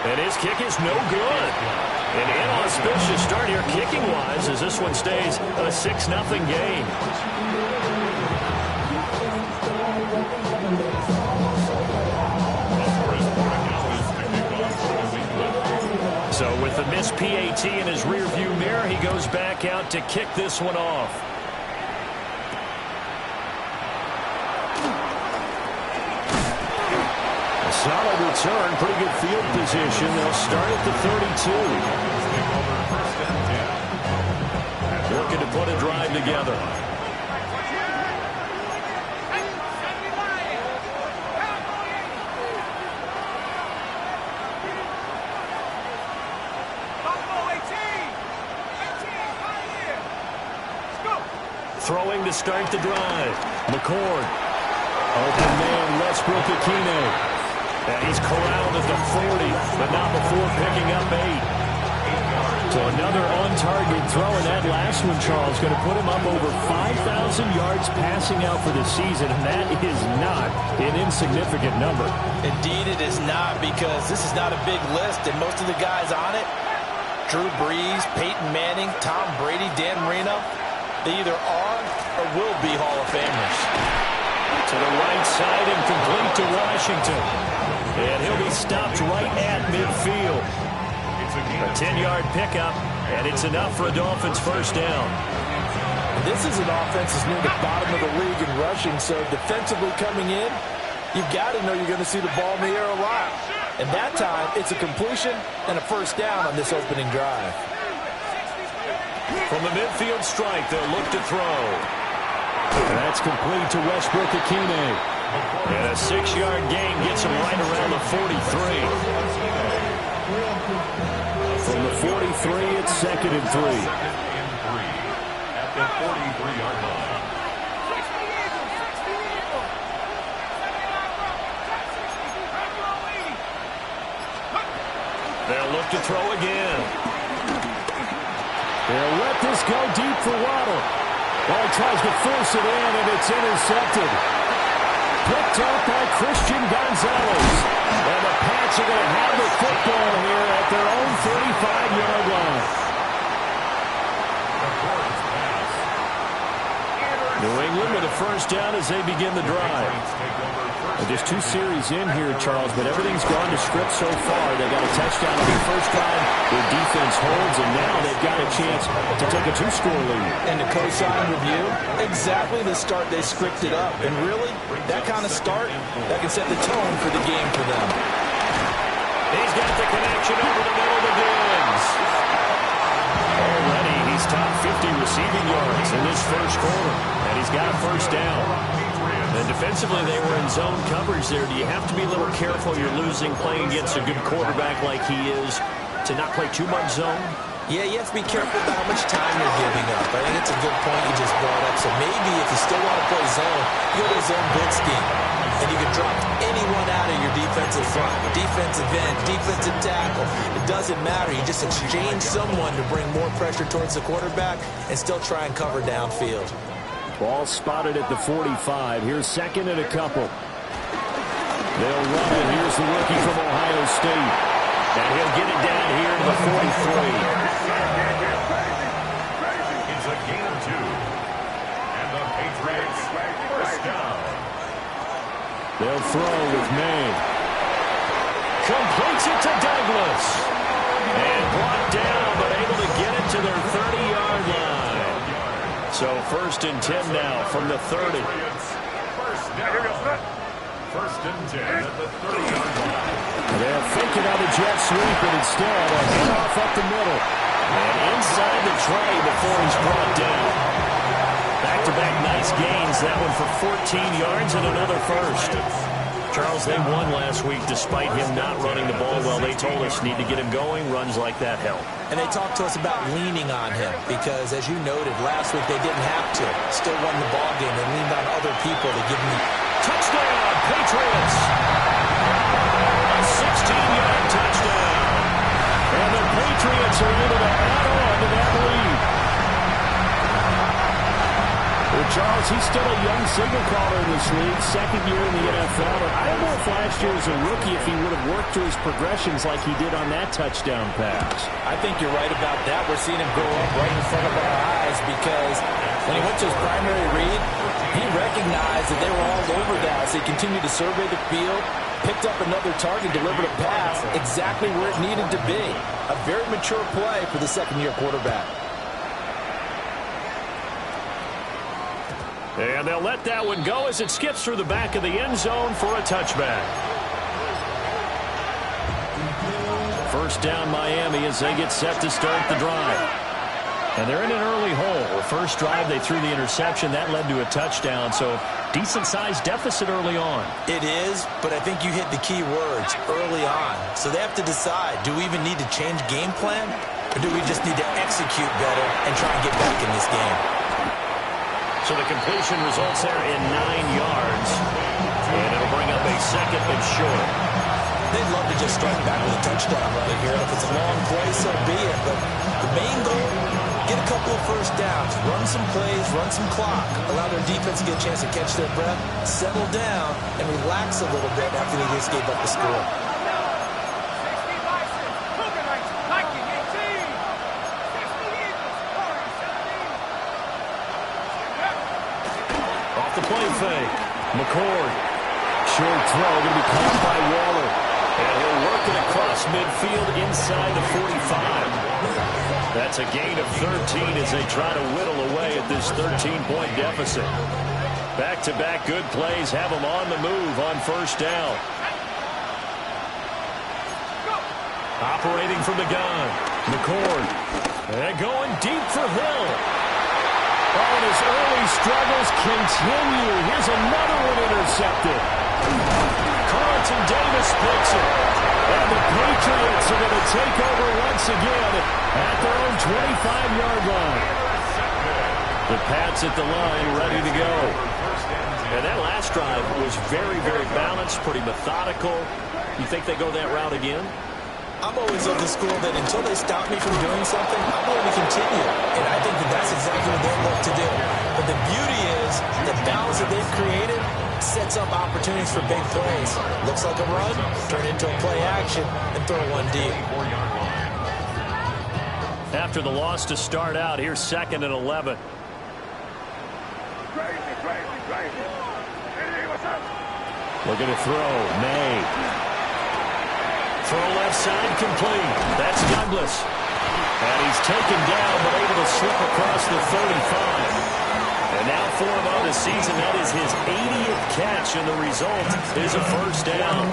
And his kick is no good. An inauspicious start here kicking-wise as this one stays a 6-0 game. So with the missed PAT in his rearview mirror, he goes back out to kick this one off. A solid return, pretty good field position. They'll start at the 32. Working to put a drive together. Throwing to start the drive. McCord. Open man, Westbrook-Akine. And he's corralled at the 40, but not before picking up 8. So another on-target throw, and that last one, Charles, going to put him up over 5,000 yards passing out for the season, and that is not an insignificant number. Indeed it is not, because this is not a big list, and most of the guys on it, Drew Brees, Peyton Manning, Tom Brady, Dan Marino, they either are or will be Hall of Famers. To the right side and complete to Washington. And he'll be stopped right at midfield. A 10-yard pickup, and it's enough for a Dolphins first down. This is an offense that's near the bottom of the league in rushing, so defensively coming in, you've got to know you're going to see the ball in the air a lot. And that time, it's a completion and a first down on this opening drive. From the midfield strike, they'll look to throw. And that's complete to Westbrook-Akine. And a 6-yard gain gets him right around the 43. From the 43, it's 2nd and 3. At the 43-yard line. They'll look to throw again. They'll let this go deep for Waddle. Well, he tries to force it in, and it's intercepted. Picked up by Christian Gonzalez. And the Pats are going to have the football here at their own 35-yard line. New England with a first down as they begin the drive. Well, there's 2 series in here, Charles, but everything's gone to script so far. They got a touchdown on their first drive. Their defense holds, and now they've got a chance to take a 2-score lead. And the cosign review, exactly the start they scripted up. And really, that kind of start, that can set the tone for the game for them. He's got the connection over the middle to Diggs. Already, he's top 50 receiving yards in this first quarter, and he's got a first down. And defensively, they were in zone coverage there. Do you have to be a little careful? You're losing playing against a good quarterback like he is to not play too much zone? Yeah, you have to be careful about how much time you're giving up. I think it's a good point you just brought up. So maybe if you still want to play zone, you go to a zone blitz scheme. And you can drop anyone out of your defensive front, defensive end, defensive tackle. It doesn't matter. You just exchange someone to bring more pressure towards the quarterback and still try and cover downfield. Ball spotted at the 45. Here's 2nd and a couple. They'll run it. Here's the rookie from Ohio State. And he'll get it down here to the 43. It's a gain of 2. And the Patriots first down. They'll throw with May. Completes it to Douglas. And brought down, but able to get it to their 30-yard line. So 1st and 10 now from the 30. First down. 1st and 10 at the 30-yard line. They'll fake it on the jet sweep, and instead a handoff up the middle. And inside the tray before he's brought down. Back-to-back nice gains. That one for 14 yards and another first. Charles, they won last week despite him not running the ball well. They told us need to get him going. Runs like that help. And they talked to us about leaning on him because, as you noted, last week they didn't have to. Still won the ball game. They leaned on other people to give them touchdown, Patriots. A 16-yard touchdown. And the Patriots are able to add on to that lead. Well, Charles, He's still a young signal caller in this league, second year in the NFL. And I don't know if last year as a rookie if he would have worked through his progressions like he did on that touchdown pass. I think you're right about that. We're seeing him grow up right in front of our eyes because when he went to his primary read, he recognized that they were all over that. So he continued to survey the field, picked up another target, delivered a pass exactly where it needed to be. A very mature play for the second-year quarterback. And they'll let that one go as it skips through the back of the end zone for a touchback. First down Miami as they get set to start the drive. And they're in an early hole. First drive, they threw the interception. That led to a touchdown, so decent-sized deficit early on. It is, but I think you hit the key words, early on. So they have to decide, do we even need to change game plan, or do we just need to execute better and try and get back in this game? So the completion results there in 9 yards. And it'll bring up a second and short. They'd love to just strike back with a touchdown right here. If it's a long play, so be it. But the main goal, get a couple of first downs, run some plays, run some clock, allow their defense to get a chance to catch their breath, settle down, and relax a little bit after they just gave up the score. Off the play fake. McCord. Short throw going to be caught by Waller. And he'll work it across midfield inside the 45. That's a gain of 13 as they try to whittle away at this 13-point deficit. Back-to-back good plays have them on the move on first down. Operating from the gun. McCord. And going deep for Hill. Oh, and his early struggles continue. Here's another one intercepted. Carlton Davis picks it. And the Patriots are going to take over once again at their own 25-yard line. The Pats at the line, ready to go. And that last drive was very, very balanced, pretty methodical. You think they go that route again? I'm always of the school that until they stop me from doing something, I'm going to continue. And I think that that's exactly what they look to do. But the beauty is the balance that they've created sets up opportunities for big plays. Looks like a run, turn it into a play action, and throw one deep. After the loss to start out, here's 2nd and 11. Looking to throw. May. Throw left side complete. That's Douglas. And he's taken down but able to slip across the 35. And now for him on the season, that is his 80th catch, and the result is a first down.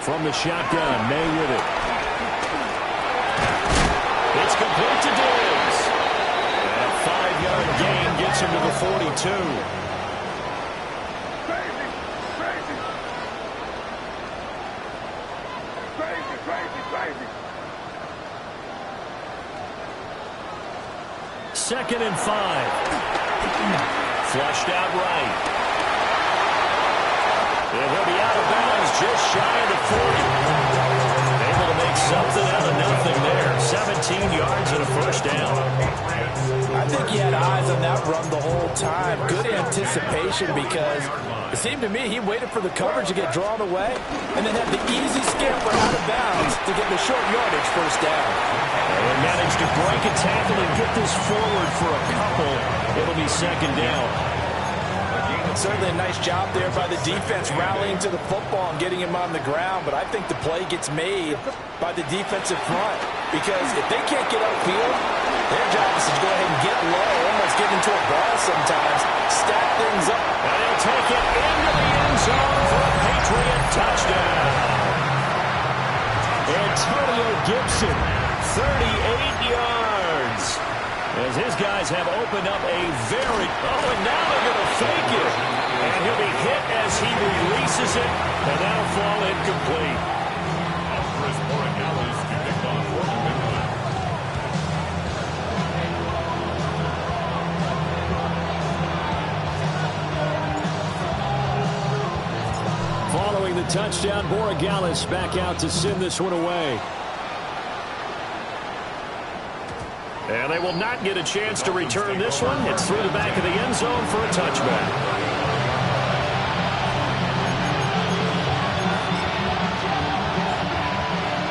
From the shotgun, May with it. It's complete to Diggs. And a 5-yard gain gets him to the 42. Second and 5. Flushed out right. And he'll be out of bounds just shy of the 40. Able to make something out of nothing there. 17 yards and a first down. I think he had eyes on that run the whole time. Good anticipation because it seemed to me he waited for the coverage to get drawn away and then had the easy scamper out of bounds to get the short yardage first down. And managed to break a tackle and get this forward for a couple. It'll be second down. Certainly a nice job there by the defense rallying to the football and getting him on the ground, but I think the play gets made by the defensive front because if they can't get upfield, their job is to go ahead and get low, almost get into a ball sometimes, stack things up. And he'll take it into the end zone for a Patriot touchdown. Antonio Gibson, 38 yards. As his guys have opened up a very... Oh, and now they're going to fake it. And he'll be hit as he releases it. And that'll fall incomplete. Following the touchdown, Borregales back out to send this one away. And they will not get a chance to return this one. It's through the back of the end zone for a touchback.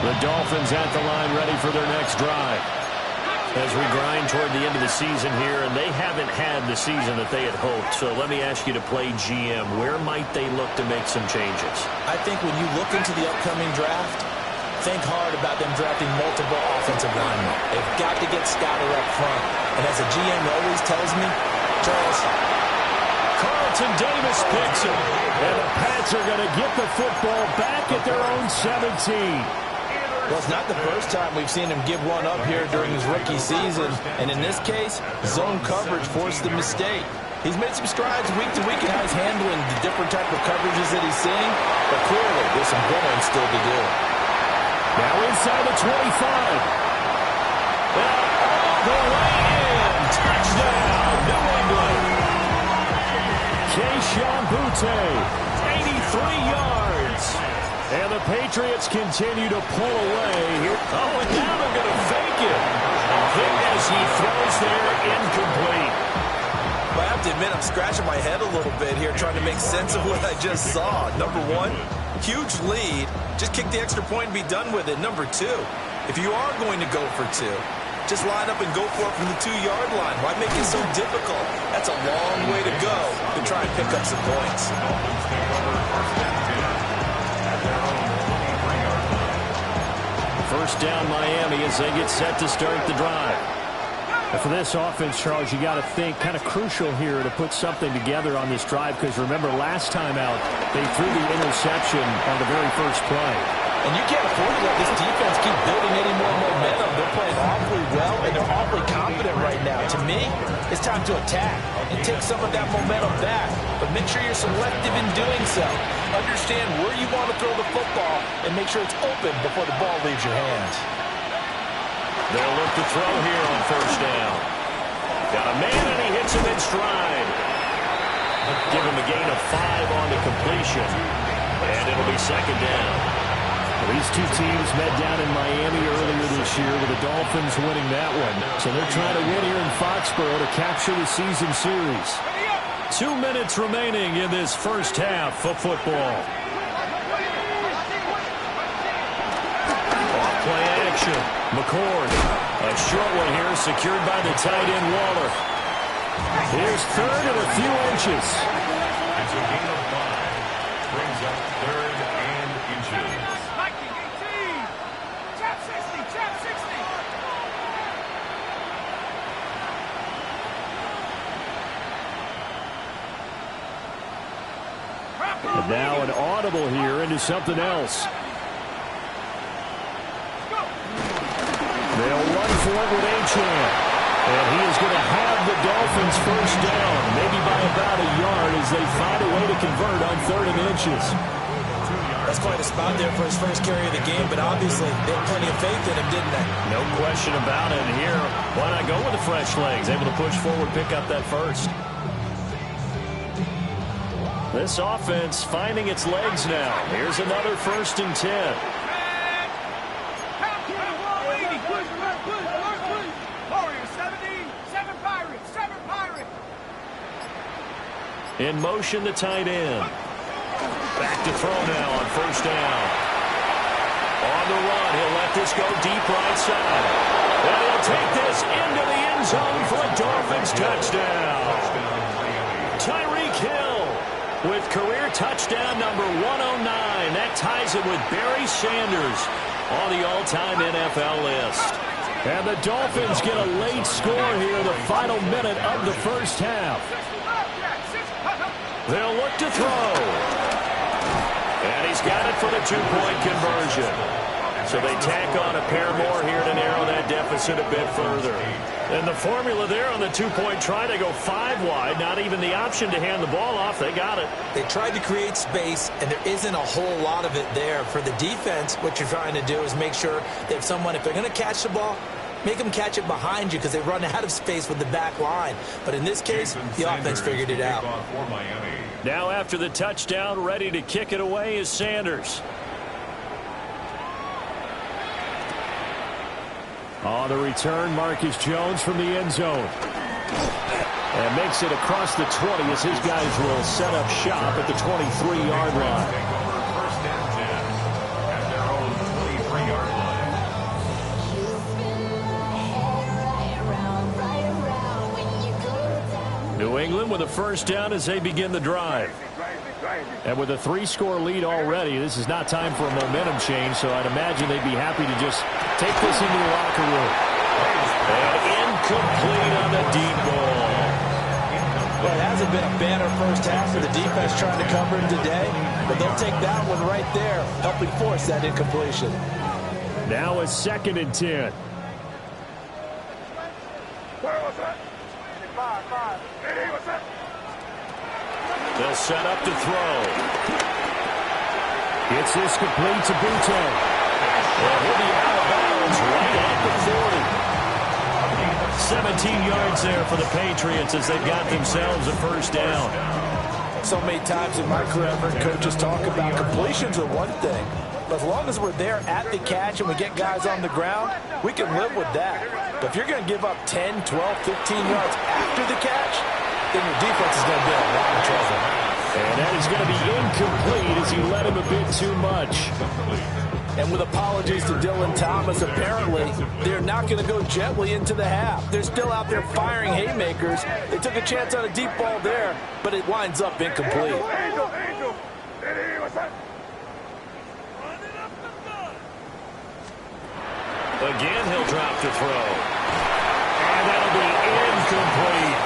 The Dolphins at the line ready for their next drive. As we grind toward the end of the season here, and they haven't had the season that they had hoped. So let me ask you to play GM. Where might they look to make some changes? I think when you look into the upcoming draft, think hard about them drafting multiple offensive linemen. They've got to get scouted up front. And as a GM always tells me, Charles, Carlton Davis picks it. And the Pats are going to get the football back at their own 17. well, it's not the first time we've seen him give one up here during his rookie season. And in this case, zone coverage forced the mistake. He's made some strides week to week in how he's handling the different type of coverages that he's seeing. But clearly, there's some growing still to do. Now inside the 25. All the way in. Touchdown, New England. Keyshawn Butte, 83 yards. And the Patriots continue to pull away here. Oh, and now they're going to fake it. A hit as he throws there, incomplete. But I have to admit, I'm scratching my head a little bit here trying to make sense of what I just saw. Number one, huge lead. Just kick the extra point and be done with it. Number two, if you are going to go for two, just line up and go for it from the 2-yard line. Why make it so difficult? That's a long way to go to try and pick up some points. First down, Miami, as they get set to start the drive. And for this offense, Charles, you got to think kind of crucial here to put something together on this drive, because remember last time out they threw the interception on the very first play. And you can't afford to let this defense keep building any more momentum. They're playing awfully well, and they're awfully confident right now. To me, it's time to attack and take some of that momentum back. But make sure you're selective in doing so. Understand where you want to throw the football and make sure it's open before the ball leaves your hands. They'll look to throw here on first down. Got a man, and he hits him in stride. Give him a gain of 5 on the completion. And it'll be second down. These two teams met down in Miami earlier this year with the Dolphins winning that one. So they're trying to win here in Foxborough to capture the season series. 2 minutes remaining in this first half of football. Off-play action. McCord. A short one here secured by the tight end Waller. Here's third and a few inches. It's a gain of 5. Brings up third and inches. And now an audible here into something else. They'll run for it with Achane. And he is going to have the Dolphins first down, maybe by about a yard as they find a way to convert on 3rd and inches. That's quite a spot there for his first carry of the game, but obviously they had plenty of faith in him, didn't they? No question about it. And here, why not go with the fresh legs? Able to push forward, pick up that first. This offense finding its legs now. Here's another 1st and 10. In motion, the tight end. Back to throw now on first down. On the run, he'll let this go deep right side. And he'll take this into the end zone for a Dolphins touchdown. Tyreek Hill with career touchdown number 109. That ties him with Barry Sanders on the all-time NFL list. And the Dolphins get a late score here in the final minute of the first half. They'll look to throw. And he's got it for the 2-point conversion. So they tack on a pair more here to narrow that deficit a bit further. And the formula there on the 2-point try to go 5 wide, not even the option to hand the ball off. They got it. They tried to create space, and there isn't a whole lot of it there. For the defense, what you're trying to do is make sure that if they're going to catch the ball, make them catch it behind you because they run out of space with the back line. But in this case, the offense figured it out. Now after the touchdown, ready to kick it away is Sanders. On the return, Marcus Jones from the end zone. And makes it across the 20 as his guys will set up shop at the 23-yard line. First and 10 at their own 23-yard line. New England with a first down as they begin the drive. And with a 3-score lead already, this is not time for a momentum change, so I'd imagine they'd be happy to just take this into the locker room. And incomplete on the deep ball. Well, it hasn't been a banner first half for the defense trying to cover him today, but they'll take that one right there, helping force that incompletion. Now a 2nd and 10. They'll set up to throw. It's this complete to Butte. And he'll be out of bounds right at the 40. 17 yards there for the Patriots as they've got themselves a first down. So many times in my career, I've heard coaches talk about completions are one thing, but as long as we're there at the catch and we get guys on the ground, we can live with that. But if you're going to give up 10, 12, 15 yards after the catch, then your defense is going to be in a lot of trouble. And that is going to be incomplete as he led him a bit too much. And with apologies to Dylan Thomas, apparently they're not going to go gently into the half. They're still out there firing haymakers. They took a chance on a deep ball there, but it winds up incomplete. Again, he'll drop to throw. And that'll be incomplete.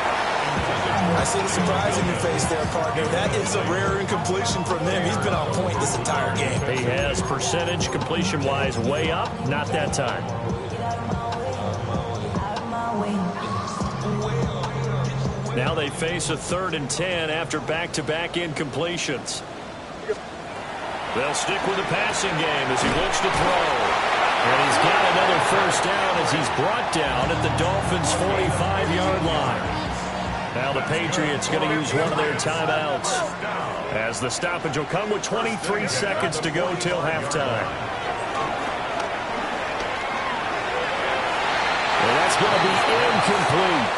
I see the surprise in your face there, partner. That is a rare incompletion from him. He's been on point this entire game. He has percentage completion-wise way up. Not that time. Now they face a 3rd and 10 after back-to-back incompletions. They'll stick with the passing game as he looks to throw. And he's got another first down as he's brought down at the Dolphins' 45-yard line. Now the Patriots going to use one of their timeouts as the stoppage will come with 23 seconds to go till halftime. And that's going to be incomplete.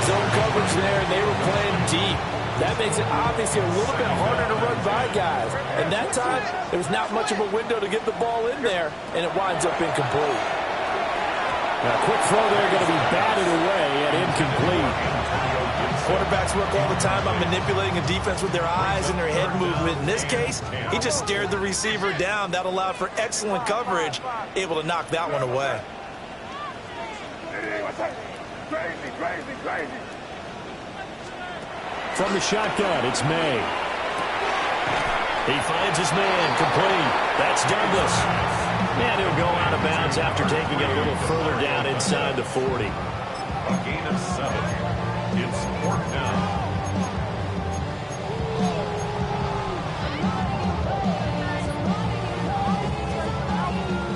Zone coverage there, and they were playing deep. That makes it obviously a little bit harder to run by guys. And that time, there was not much of a window to get the ball in there, and it winds up incomplete. Now, a quick throw there going to be batted away and incomplete. Quarterbacks work all the time on manipulating a defense with their eyes and their head movement. In this case, he just stared the receiver down. That allowed for excellent coverage, able to knock that one away. From the shotgun, it's May. He finds his man, complete. That's Douglas. And he'll go out of bounds after taking it a little further down inside the 40. A gain of 7. It's 4th down.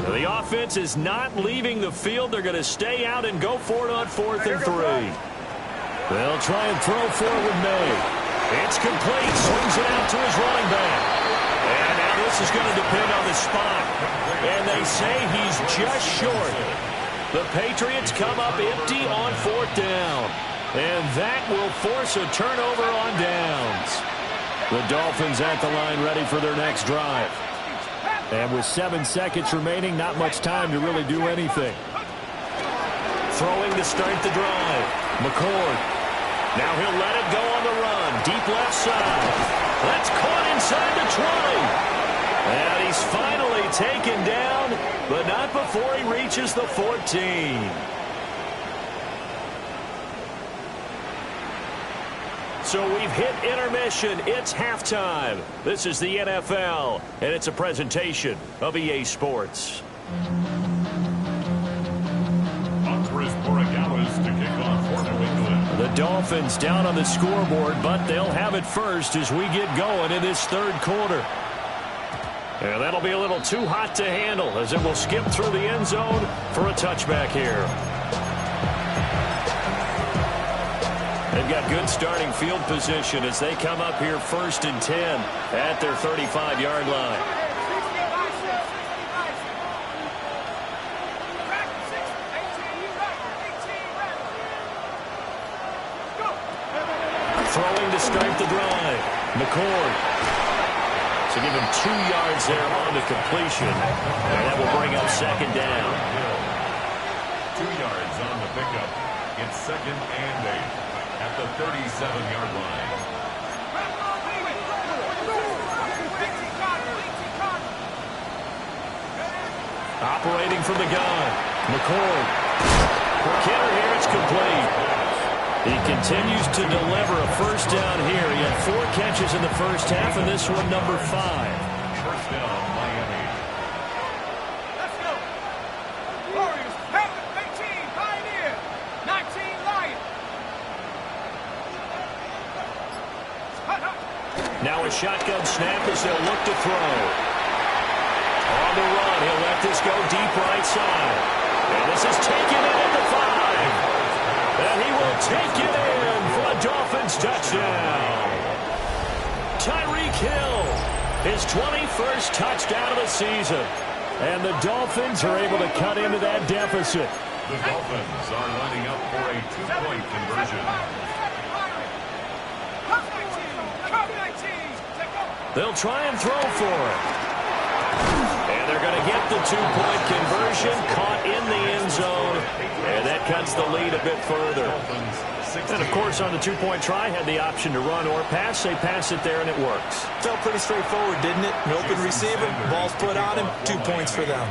The offense is not leaving the field. They're going to stay out and go for it on 4th and 3. They'll try and throw for it with May. It's complete. Swings it out to his running back. And now this is going to depend on the spot. And they say he's just short. The Patriots come up empty on 4th down. And that will force a turnover on downs. The Dolphins at the line ready for their next drive. And with 7 seconds remaining, not much time to really do anything. Throwing to start the drive. McCord. Now he'll let it go on the run. Deep left side. That's caught inside the 20. And he's finally taken down, but not before he reaches the 14. So we've hit intermission. It's halftime. This is the NFL, and it's a presentation of EA Sports. The Dolphins down on the scoreboard, but they'll have it first as we get going in this 3rd quarter. And that'll be a little too hot to handle as it will skip through the end zone for a touchback here. They've got good starting field position as they come up here 1st and 10 at their 35-yard line. Throwing to start the drive. McCord. So give him 2 yards there on the completion. And that will bring up second down. 2 yards on the pickup. It's second and 8 at the 37-yard line. Operating from the gun. McCord. For Kenner here, it's complete. He continues to deliver a first down here. He had 4 catches in the first half, and this one number 5. First down, Miami. Let's go. Warriors have it. 18, Pioneer. 19, Lion. Now a shotgun snap as they'll look to throw. On the run, he'll let this go deep right side. And this is taken in at the 5. And he will take it in for a Dolphins touchdown. Tyreek Hill, his 21st touchdown of the season. And the Dolphins are able to cut into that deficit. The Dolphins are lining up for a 2-point conversion. They'll try and throw for it. And they're going to get the 2-point conversion, caught in the end zone, and that cuts the lead a bit further. And, of course, on the 2-point try, had the option to run or pass. They pass it there, and it works. Felt pretty straightforward, didn't it? An open receiver, ball's put on him, 2 points for them.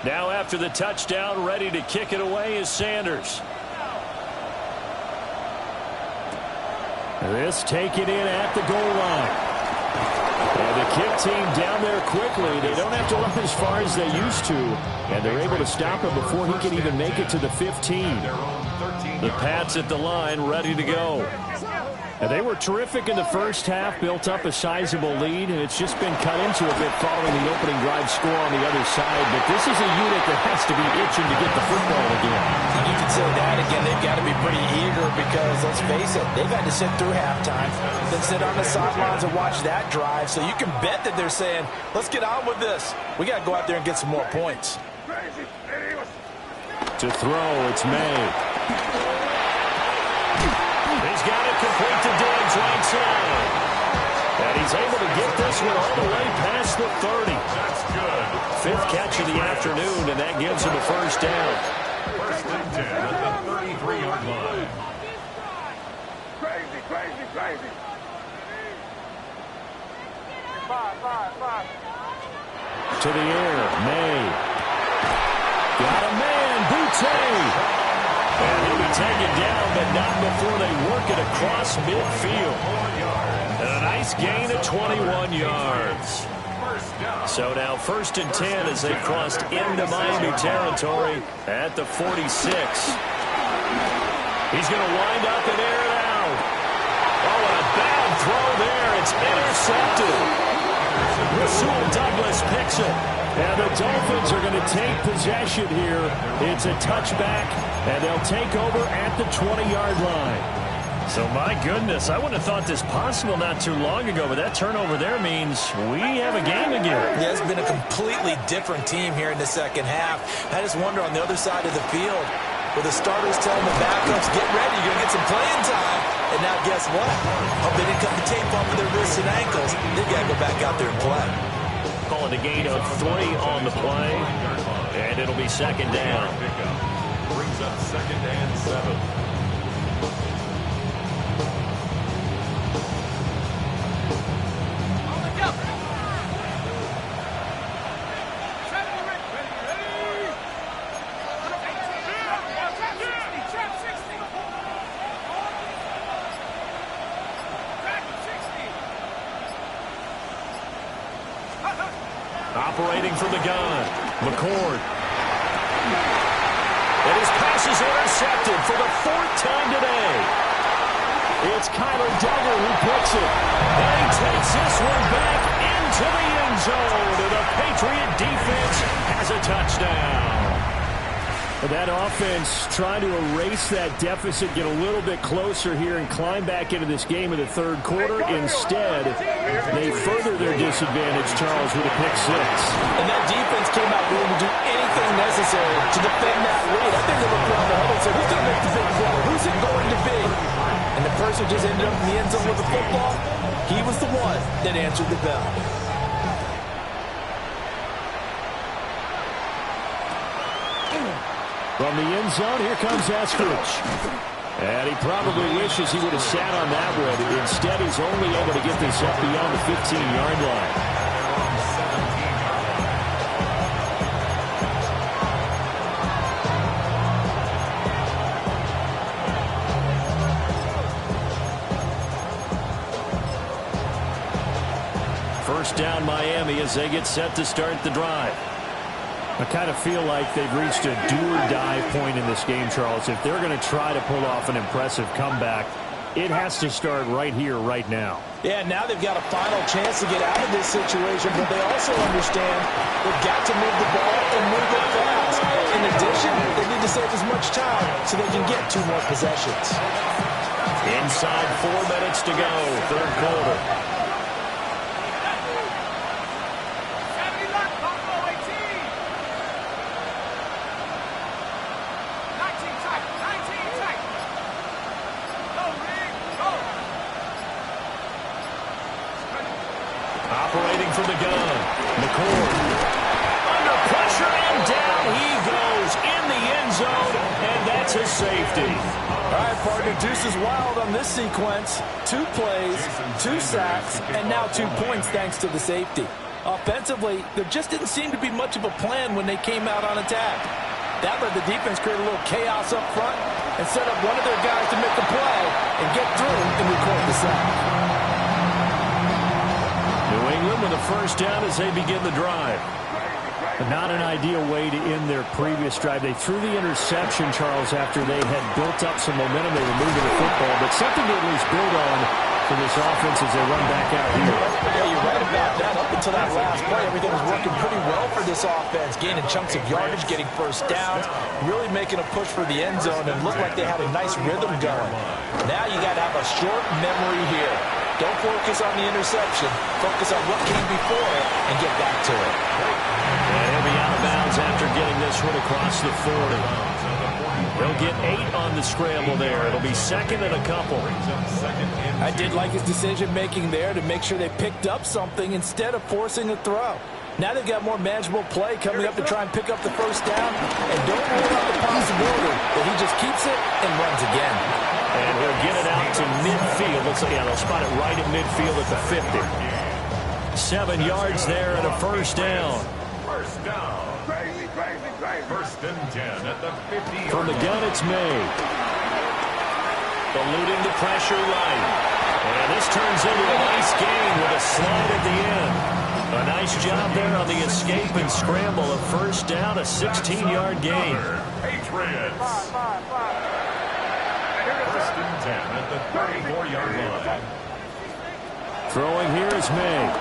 Now, after the touchdown, ready to kick it away is Sanders. This taken in at the goal line. And the kick team down there quickly. They don't have to run as far as they used to. And they're able to stop him before he can even make it to the 15. The Pats at the line ready to go. And they were terrific in the first half, built up a sizable lead, and it's just been cut into a bit following the opening drive score on the other side. But this is a unit that has to be itching to get the football again. You can say that again. They've got to be pretty eager because, let's face it, they've had to sit through halftime, then sit on the sidelines and watch that drive. So you can bet that they're saying, let's get on with this. We got to go out there and get some more points. To throw, it's May. He's got it complete to Diggs right side. And he's able to get this one all the way past the 30. That's good. 5th catch of the afternoon, and that gives him a first down. First and 10 at the 33-yard line. Crazy. Five. To the air, May. Got a man, Boutte. And he'll be taken down, but not before they work it across midfield. And a nice gain of 21 yards. So now 1st and 10 as they crossed into Miami territory at the 46. He's going to wind up and air it out. Oh, and a bad throw there. It's intercepted. Rasul Douglas picks it. And the Dolphins are going to take possession here. It's a touchback, and they'll take over at the 20-yard line. So, my goodness, I wouldn't have thought this possible not too long ago, but that turnover there means we have a game again. Yeah, it's been a completely different team here in the second half. I just wonder on the other side of the field, where the starters telling the backups, get ready, you're going to get some playing time. And now guess what? Hope they didn't cut the tape off of their wrists and ankles. They've got to go back out there and play. Calling a gain of 3 on the play, and it'll be second down. Brings up second and 7. Operating from the gun, McCord. And his pass is intercepted for the 4th time today. It's Kyler Duggar who picks it. And he takes this one back into the end zone. And the Patriot defense has a touchdown. That offense trying to erase that deficit, get a little bit closer here and climb back into this game in the 3rd quarter. Instead, they further their disadvantage, Charles, with a pick 6. And that defense came out willing to do anything necessary to defend that lead. I think they looked around the huddle and said, closer, just ended up in the end zone with the football. He was the one that answered the bell. From the end zone, here comes Eskridge. And he probably wishes he would have sat on that one. Instead, he's only able to get this up beyond the 15-yard line. First down Miami as they get set to start the drive. I kind of feel like they've reached a do-or-die point in this game, Charles. If they're going to try to pull off an impressive comeback, it has to start right here, right now. Yeah, now they've got a final chance to get out of this situation, but they also understand they've got to move the ball and move it fast. In addition, they need to save as much time so they can get 2 more possessions. Inside 4 minutes to go, third quarter. Operating from the gun, McCord. Under pressure and down he goes in the end zone, and that's a safety. All right, partner, Deuce is wild on this sequence. 2 plays, 2 sacks, and now 2 points thanks to the safety. Offensively, there just didn't seem to be much of a plan when they came out on attack. That let the defense create a little chaos up front and set up one of their guys to make the play and get through and record the sack. New England with a first down as they begin the drive. Not an ideal way to end their previous drive. They threw the interception, Charles, after they had built up some momentum. They were moving the football, but something to at least build on for this offense as they run back out here. Yeah, you're right about that. Up until that last play, everything was working pretty well for this offense, gaining chunks of yardage, getting first downs, really making a push for the end zone, and looked like they had a nice rhythm going. Now you got to have a short memory here. Don't focus on the interception. Focus on what came before it and get back to it. And he'll be out of bounds after getting this one across the 40. They'll get 8 on the scramble there. It'll be second and a couple. I did like his decision-making there to make sure they picked up something instead of forcing a throw. Now they've got more manageable play coming up to try and pick up the first down. And don't rule out the possibility that he just keeps it and runs again. And he'll get it out to midfield. Looks like, yeah, they'll spot it right at midfield at the 50. 7 yards there and a first down. First down. First and 10 at the 50. From the gun, it's May. Eluding the pressure right. And this turns into a nice gain with a slide at the end. A nice job there on the escape and scramble. A first down, a 16-yard gain. Patriots. First and 10 at the 34-yard line. Throwing here is May.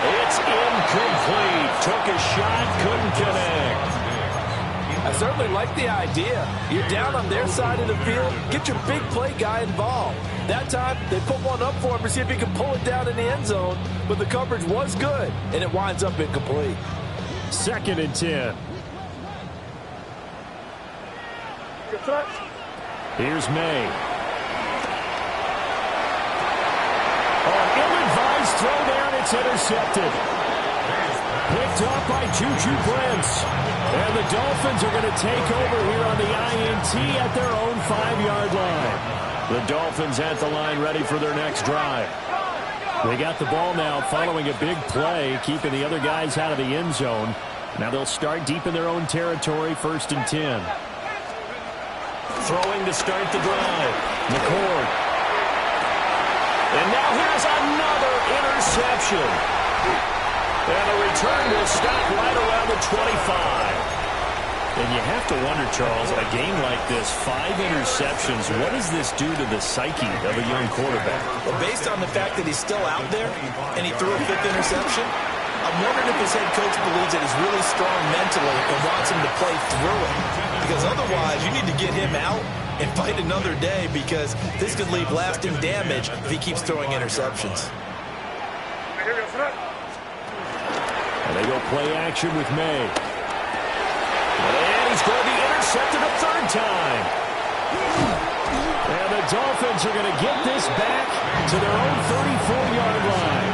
It's incomplete. Took a shot, couldn't connect. I certainly like the idea. You're down on their side of the field. Get your big play guy involved. That time, they put one up for him to see if he can pull it down in the end zone. But the coverage was good, and it winds up incomplete. Second and 10. Here's May. Ill-advised throw down. It's intercepted. Picked up by Juju Brents. And the Dolphins are going to take over here on the INT at their own 5-yard line. The Dolphins at the line ready for their next drive. They got the ball now following a big play, keeping the other guys out of the end zone. Now they'll start deep in their own territory, first and 10. Throwing to start the drive. McCord. And now here's another interception. And the return will stop right around the 25. And you have to wonder, Charles, a game like this, 5 interceptions, what does this do to the psyche of a young quarterback? Well, based on the fact that he's still out there and he threw a 5th interception, I'm wondering if his head coach believes that he's really strong mentally and wants him to play through it. Because otherwise, you need to get him out and fight another day, because this could leave lasting damage if he keeps throwing interceptions. And they go play action with May. And he's going to be intercepted a 3rd time. Dolphins are going to get this back to their own 34-yard line.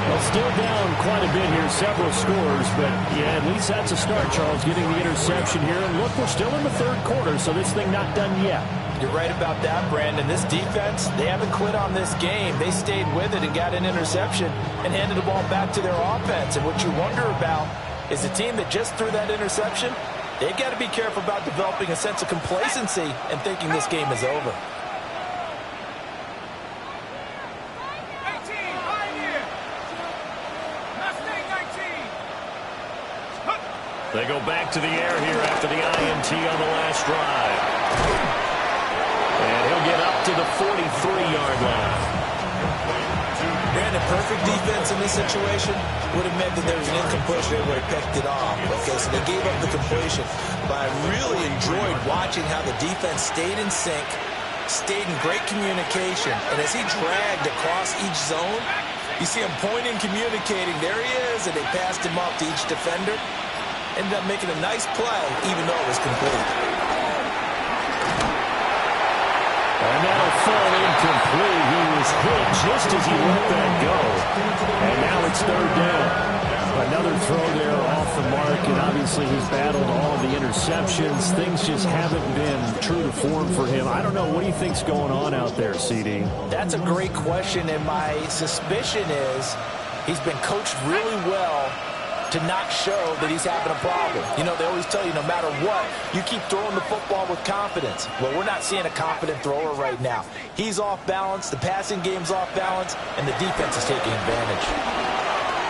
Well, still down quite a bit here, several scores, but yeah, at least that's a start, Charles, getting the interception here. And look, we're still in the third quarter, so this thing not done yet. You're right about that, Brandon. This defense, they haven't quit on this game. They stayed with it and got an interception and handed the ball back to their offense. And what you wonder about is the team that just threw that interception, they've got to be careful about developing a sense of complacency and thinking this game is over. They go back to the air here after the INT on the last drive. And he'll get up to the 43-yard line. Brandon, perfect defense in this situation would have meant that there was an incompletion. They would have picked it off. Okay, so they gave up the completion. But I really enjoyed watching how the defense stayed in sync, stayed in great communication. And as he dragged across each zone, you see him pointing, communicating. There he is, and they passed him off to each defender. Ended up making a nice play, even though it was complete. And that'll fall incomplete. He was hit just as he let that go. And now it's third down. Another throw there off the mark, and obviously he's battled all of the interceptions. Things just haven't been true to form for him. I don't know. What do you think's going on out there, CD? That's a great question, and my suspicion is he's been coached really well to not show that he's having a problem. You know, they always tell you no matter what, you keep throwing the football with confidence. Well, we're not seeing a confident thrower right now. He's off balance, the passing game's off balance, and the defense is taking advantage.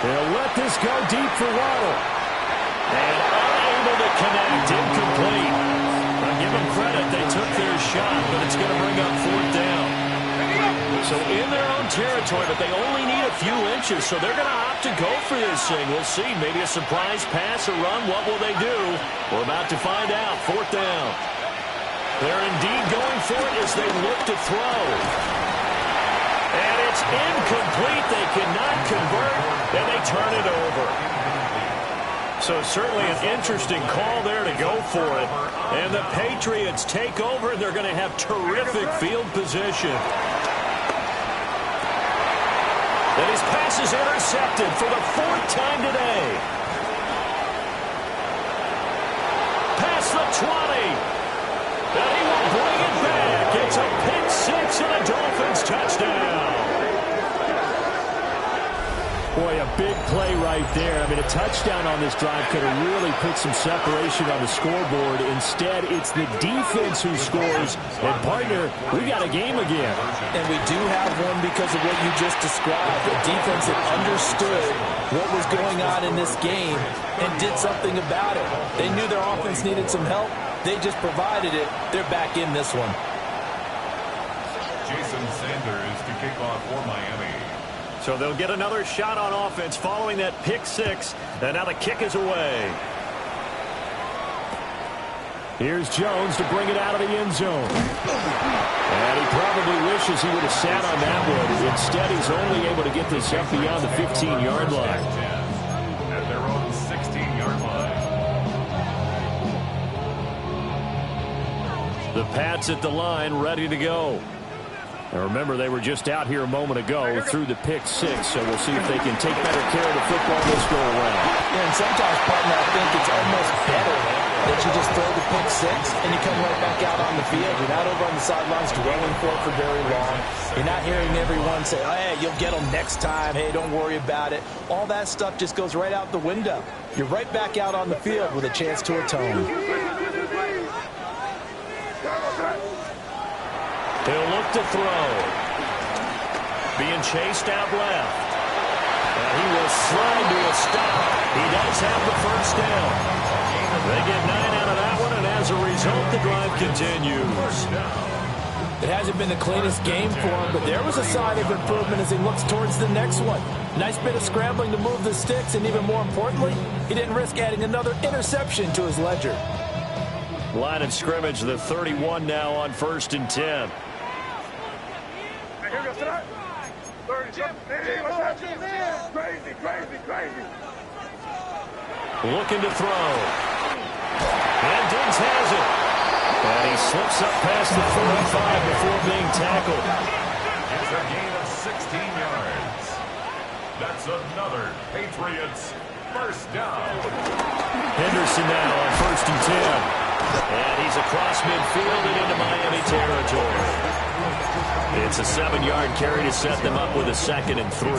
They'll let this go deep for Waddle. And unable to connect, incomplete. Now give them credit, they took their shot, but it's going to bring up fourth down. So in their own territory, but they only need a few inches, so they're going to opt to go for this thing. We'll see. Maybe a surprise pass or run. What will they do? We're about to find out. Fourth down. They're indeed going for it as they look to throw. And it's incomplete. They cannot convert, and they turn it over. So certainly an interesting call there to go for it. And the Patriots take over, and they're going to have terrific field position. And his pass is intercepted for the fourth time today. Past the 20. And he will bring it back. It's a pick six and a Dolphins touchdown. Boy, a big play right there. I mean, a touchdown on this drive could have really put some separation on the scoreboard. Instead, it's the defense who scores. And, partner, we got a game again. And we do have one because of what you just described. A defense that understood what was going on in this game and did something about it. They knew their offense needed some help. They just provided it. They're back in this one. Jason Sanders to kick off for Miami. So they'll get another shot on offense following that pick six. And now the kick is away. Here's Jones to bring it out of the end zone. And he probably wishes he would have sat on that one. Instead, he's only able to get this up beyond the 15-yard line. At their own 16-yard line. The Pats at the line, ready to go. And remember, they were just out here a moment ago through the pick six, so we'll see if they can take better care of the football this go around. Yeah, and sometimes, partner, I think it's almost better that you just throw the pick six and you come right back out on the field. You're not over on the sidelines dwelling for it for very long. You're not hearing everyone say, oh, hey, you'll get them next time. Hey, don't worry about it. All that stuff just goes right out the window. You're right back out on the field with a chance to atone. He'll look to throw. Being chased out left. And he will slide to a stop. He does have the first down. They get 9 out of that one, and as a result, the drive continues. It hasn't been the cleanest game for him, but there was a sign of improvement as he looks towards the next one. Nice bit of scrambling to move the sticks, and even more importantly, he didn't risk adding another interception to his ledger. Line of scrimmage, the 31 now on 1st and 10. Looking to throw. And Diggs has it. And he slips up past the 45 before being tackled. It's a gain of 16 yards. That's another Patriots first down. Henderson now on 1st and 10. And he's across midfield and into Miami territory. It's a 7-yard carry to set them up with a 2nd and 3.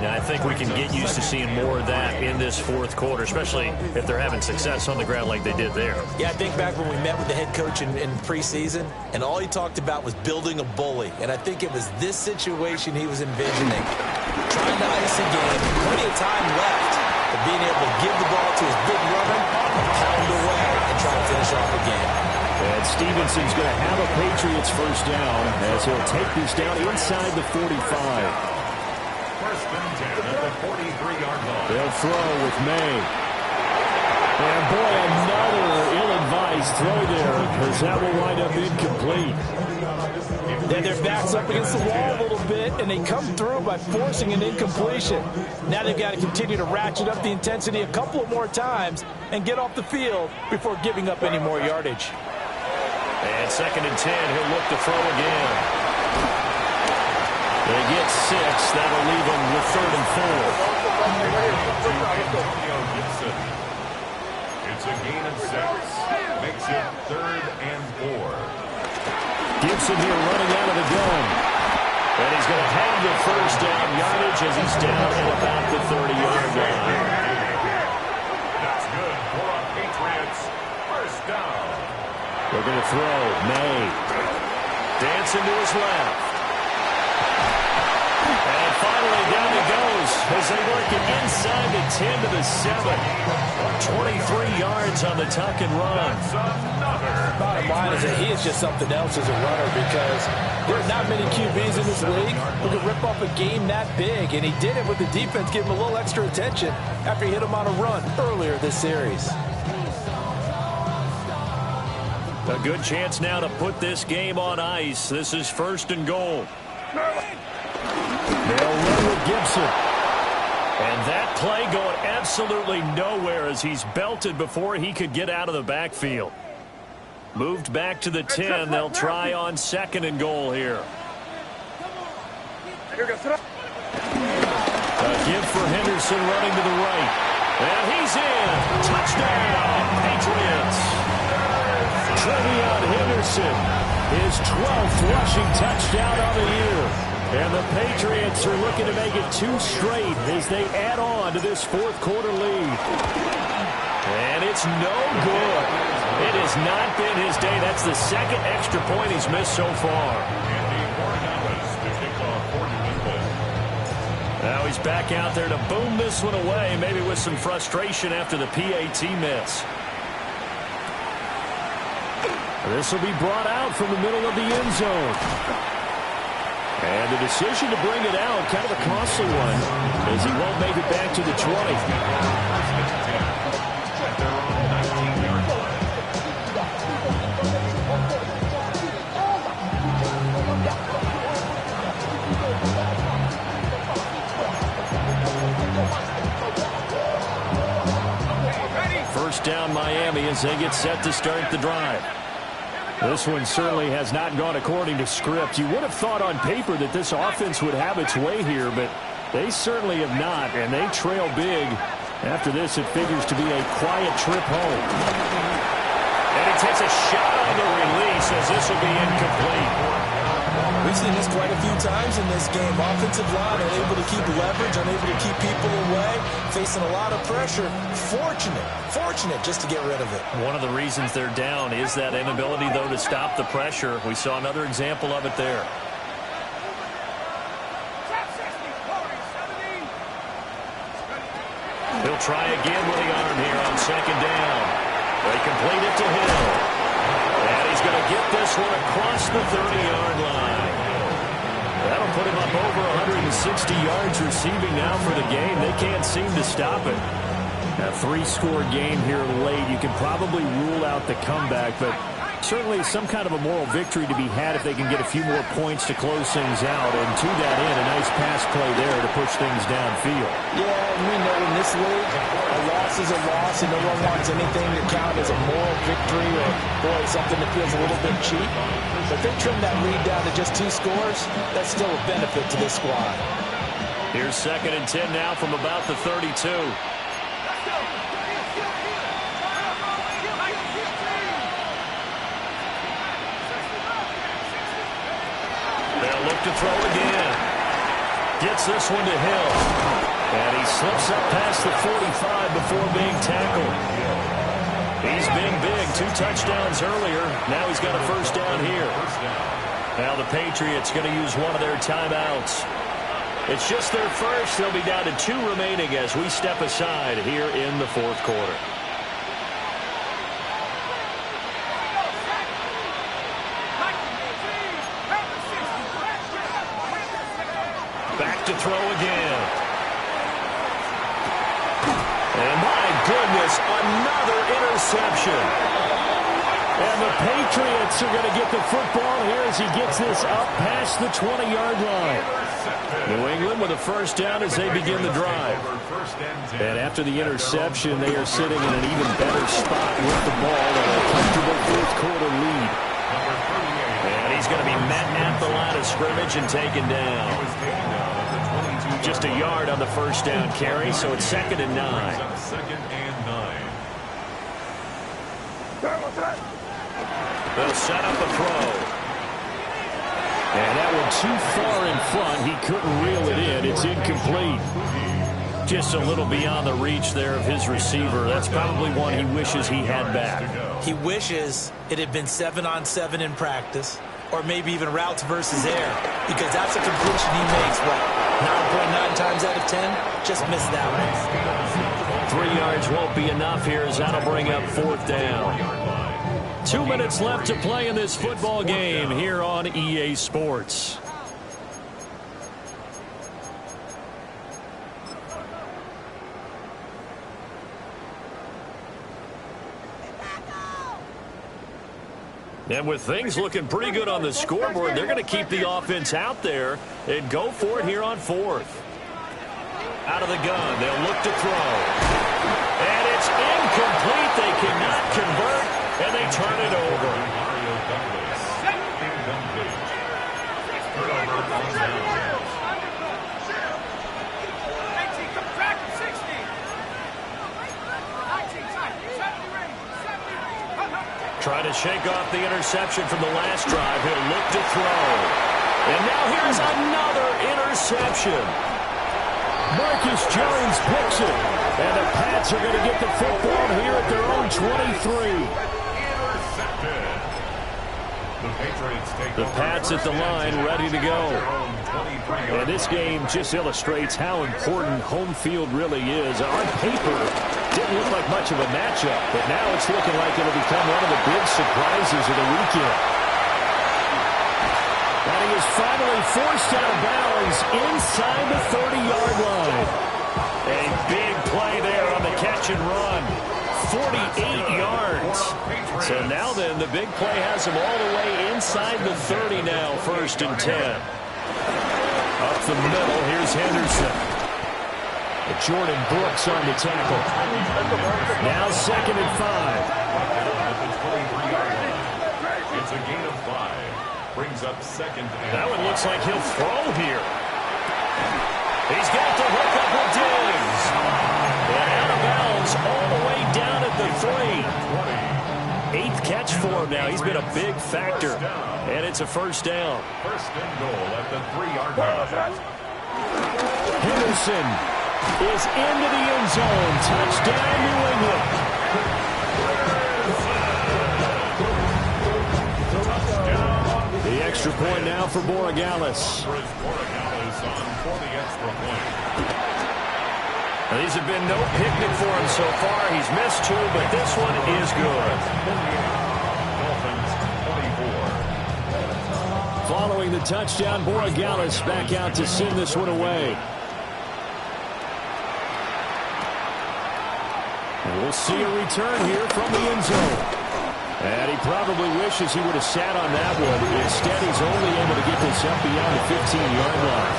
Now, I think we can get used to seeing more of that in this 4th quarter, especially if they're having success on the ground like they did there. Yeah, I think back when we met with the head coach in preseason, and all he talked about was building a bully. And I think it was this situation he was envisioning. Trying to ice a game, plenty of time left, but being able to give the ball to his big runner, pound away, and try to finish off the game. And Stevenson's going to have a Patriots first down as he'll take this down inside the 45. 1st and 10 at the 43-yard line. They'll throw with May. And boy, another ill-advised throw there, because that will wind up incomplete. Then their back's up against the wall a little bit, and they come through by forcing an incompletion. Now they've got to continue to ratchet up the intensity a couple of more times and get off the field before giving up any more yardage. And 2nd and 10, he'll look to throw again. They get 6. That'll leave them with 3rd and 4. It's a gain of 6. Makes it 3rd and 4. Gibson here running out of the gun. And he's going to have the first down yardage as he's down at about the 30-yard line. That's good for a Patriots first down. They're going to throw. May. Dancing to his left. And finally down he goes as they work it inside the 10 to the 7. 23 yards on the tuck and run. Bottom line is that he is just something else as a runner, because there are not many QBs in this league who can rip off a game that big, and he did it with the defense giving him a little extra attention after he hit him on a run earlier this series. A good chance now to put this game on ice. This is 1st and goal. They'll run with Gibson. And that play going absolutely nowhere as he's belted before he could get out of the backfield. Moved back to the 10. They'll try on 2nd and goal here. A give for Henderson running to the right. And he's in. Touchdown, Patriots. Trevion Henderson, his 12th rushing touchdown of the year. And the Patriots are looking to make it 2 straight as they add on to this 4th quarter lead. And it's no good. It has not been his day. That's the 2nd extra point he's missed so far. Now he's back out there to boom this one away, maybe with some frustration after the PAT miss. This will be brought out from the middle of the end zone. And the decision to bring it out, kind of a costly one, as he won't make it back to the 20. First down Miami as they get set to start the drive. This one certainly has not gone according to script. You would have thought on paper that this offense would have its way here, but they certainly have not, and they trail big. After this, it figures to be a quiet trip home. And he takes a shot on the release as this will be incomplete. We've seen this quite a few times in this game. Offensive line unable to keep leverage, unable to keep people away, facing a lot of pressure. Fortunate just to get rid of it. One of the reasons they're down is that inability, though, to stop the pressure. We saw another example of it there. He'll try again with the arm here on 2nd down. They complete it to Hill. And he's going to get this one across the 30-yard line. That'll put him up over 160 yards receiving now for the game. They can't seem to stop it. A 3-score game here late. You can probably rule out the comeback, but Certainly some kind of a moral victory to be had if they can get a few more points to close things out. And to that end, a nice pass play there to push things downfield. Yeah, and we know in this league, a loss is a loss, and no one wants anything to count as a moral victory or, boy, something that feels a little bit cheap. But if they trim that lead down to just 2 scores, that's still a benefit to this squad. Here's 2nd and 10 now from about the 32. They'll look to throw again. Gets this one to Hill. And he slips up past the 45 before being tackled. He's been big. 2 touchdowns earlier. Now he's got a first down here. Now the Patriots going to use one of their timeouts. It's just their first. They'll be down to 2 remaining as we step aside here in the 4th quarter. Back to throw again. And my goodness, another interception. And the Patriots are going to get the football here as he gets this up past the 20-yard line. New England with a first down as they begin the drive. And after the interception, they are sitting in an even better spot with the ball and a comfortable 4th quarter lead. And he's going to be met at the line of scrimmage and taken down. Just a yard on the first down carry, so it's 2nd and 9. 2nd and 9. They'll set up a throw. And that one too far in front. He couldn't reel it in. It's incomplete. Just a little beyond the reach there of his receiver. That's probably one he wishes he had back. He wishes it had been 7-on-7 in practice, or maybe even routes versus air, because that's a completion he makes, what, 9.9 times out of 10? Just missed that one. 3 yards won't be enough here as that'll bring up 4th down. 2 minutes left to play in this football game here on EA Sports. And with things looking pretty good on the scoreboard, they're going to keep the offense out there and go for it here on 4th. Out of the gun, they'll look to throw. And it's incomplete. They cannot convert, and they turn it over. Trying to shake off the interception from the last drive. He'll look to throw. And now here's another interception. Marcus Jones picks it. And the Pats are going to get the football here at their own 23. The Pats at the line, ready to go. And this game just illustrates how important home field really is. On paper, didn't look like much of a matchup, but now it's looking like it'll become one of the big surprises of the weekend. And he is finally forced out of bounds inside the 30-yard line. A big play there on the catch and run. 48 yards. So now then, the big play has him all the way inside the 30 now, 1st and 10. Up the middle, here's Henderson. Jordan Brooks on the tackle. Now 2nd and 5. It's a gain of 5. Brings up 2nd and 5. That one looks like he'll throw here. He's got to hook up with Diggs. And out of bounds all the way down at the 3. 8th catch for him now. He's been a big factor. And it's a first down. 1st and goal at the 3-yard line. Henderson is into the end zone. Touchdown, New England. The extra point now for Borregales. These have been no picnic for him so far. He's missed 2, but this one is good. Following the touchdown, Borregales back out to send this one away. And we'll see a return here from the end zone. And he probably wishes he would have sat on that one. Instead, he's only able to get this up beyond the 15-yard line.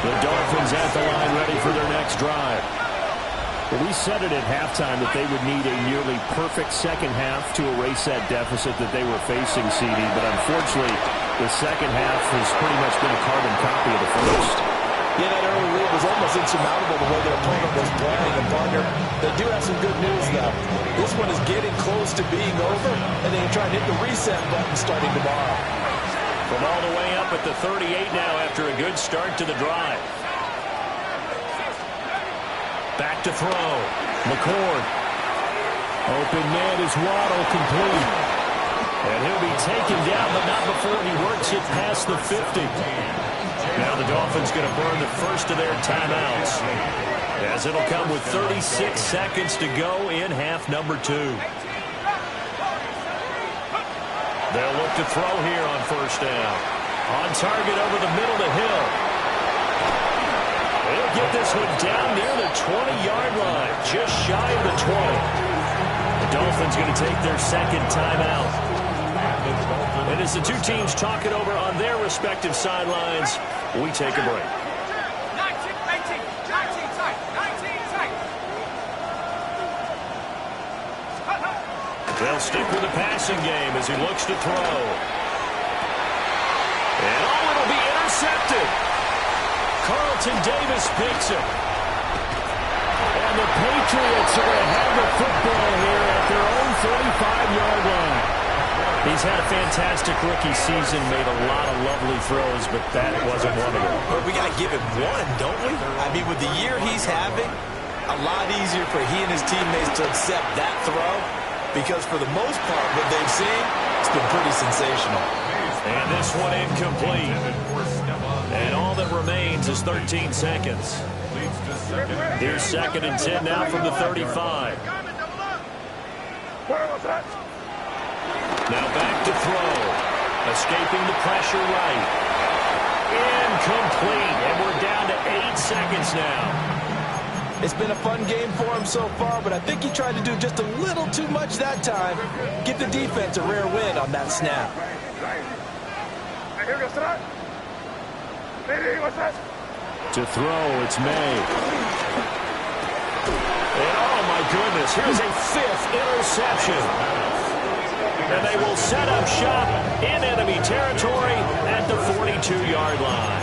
The Dolphins at the line ready for their next drive. Well, we said it at halftime that they would need a nearly perfect second half to erase that deficit that they were facing, CD. But unfortunately, the second half has pretty much been a carbon copy of the first. Yeah, that early lead was almost insurmountable the way their opponent was playing. And, partner, they do have some good news, though. This one is getting close to being over, and they can try and hit the reset button starting tomorrow. From all the way up at the 38 now after a good start to the drive. Back to throw. McCord. Open man is Waddle, complete. And he'll be taken down, but not before he works it past the 50. Now the Dolphins going to burn the first of their timeouts, as it'll come with 36 seconds to go in half number 2. They'll look to throw here on first down. On target over the middle to Hill. They'll get this one down near the 20-yard line, just shy of the 20. The Dolphins going to take their second timeout. And as the two teams talk it over on their respective sidelines, we take a break. 19 tight. They'll stick with the passing game as he looks to throw. And it'll be intercepted. Carlton Davis picks it. And the Patriots are going to have the football here at their own 35-yard line. He's had a fantastic rookie season, made a lot of lovely throws, but that wasn't one of them. But we got to give him one, don't we? I mean, with the year he's having, a lot easier for he and his teammates to accept that throw, because for the most part, what they've seen, it's been pretty sensational. And this one incomplete. And all that remains is 13 seconds. Here's 2nd and 10 now from the 35. Where was that? Now back to throw. Escaping the pressure right. Incomplete. And we're down to 8 seconds now. It's been a fun game for him so far, but I think he tried to do just a little too much that time. Give the defense a rare win on that snap. Here goes that. Hey, what's that? To throw, it's May. And oh my goodness, here's a 5th interception. And they will set up shop in enemy territory at the 42-yard line.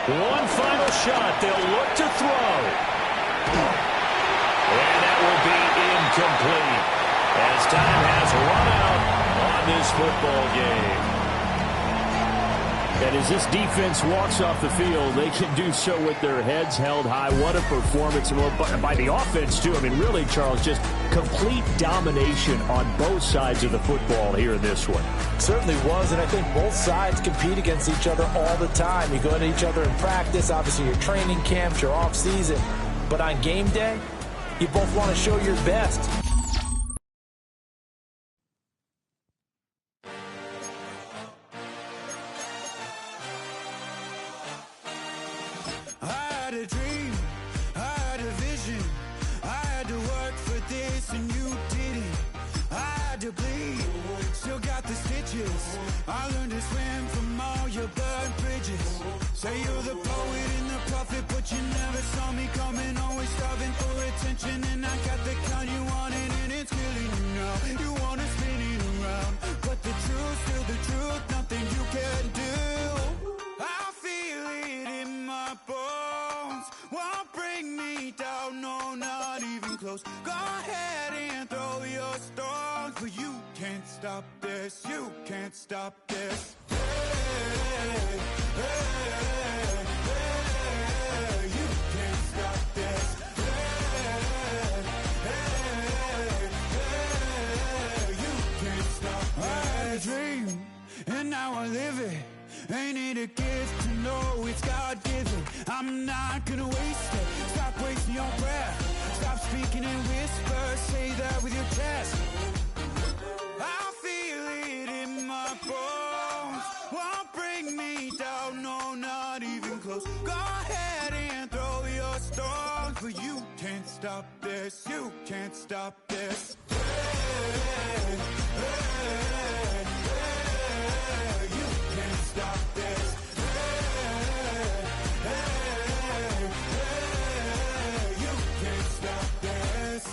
One final shot. They'll look to throw. And that will be incomplete as time has run out on this football game. And as this defense walks off the field, they can do so with their heads held high. What a performance by the offense, too. I mean, really, Charles, just complete domination on both sides of the football here in this one. Certainly was, and I think both sides compete against each other all the time. You go at each other in practice, obviously your training camps, your off-season. But on game day, you both want to show your best. I had a dream, I had a vision, I had to work for this and you didn't. I had to bleed, still got the stitches. I learned to swim from all your burned bridges. Say you're the poet and the prophet, but you never saw me coming. Always starving for attention, and I got the kind you wanted, and it's killing you now. You wanna spin it around, but the truth's still the truth. Nothing you can do. I feel it in my bones. Won't bring me down, no, not even close. Go ahead and throw your stones, but you can't stop this. You can't stop this. Hey, hey, hey, you can't stop this. Hey, hey, hey, you can't stop this. I had a dream, and now I live it. Ain't it a gift to know it's God-given? I'm not gonna waste it. Stop wasting your breath. Stop speaking in whispers. Say stop this. You can't stop this. You can't stop this.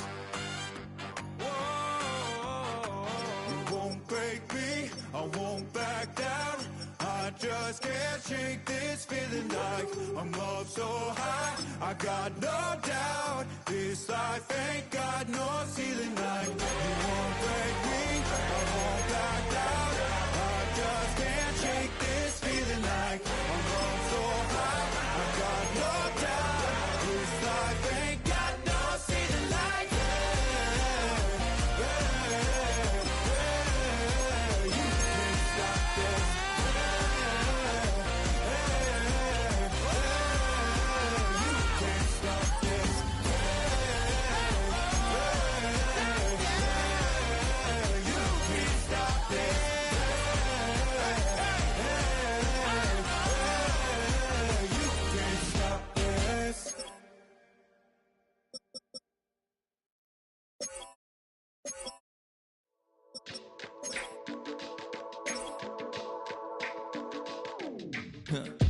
You won't break me, I won't back down. I just can't shake this feeling like I'm up so high. I got no doubt this life ain't got no ceiling like. You won't break me, I won't back down. I just can't shake this feeling like I'm up so high. I got no doubt this life ain't got no ceiling like. You can't stop this. Huh.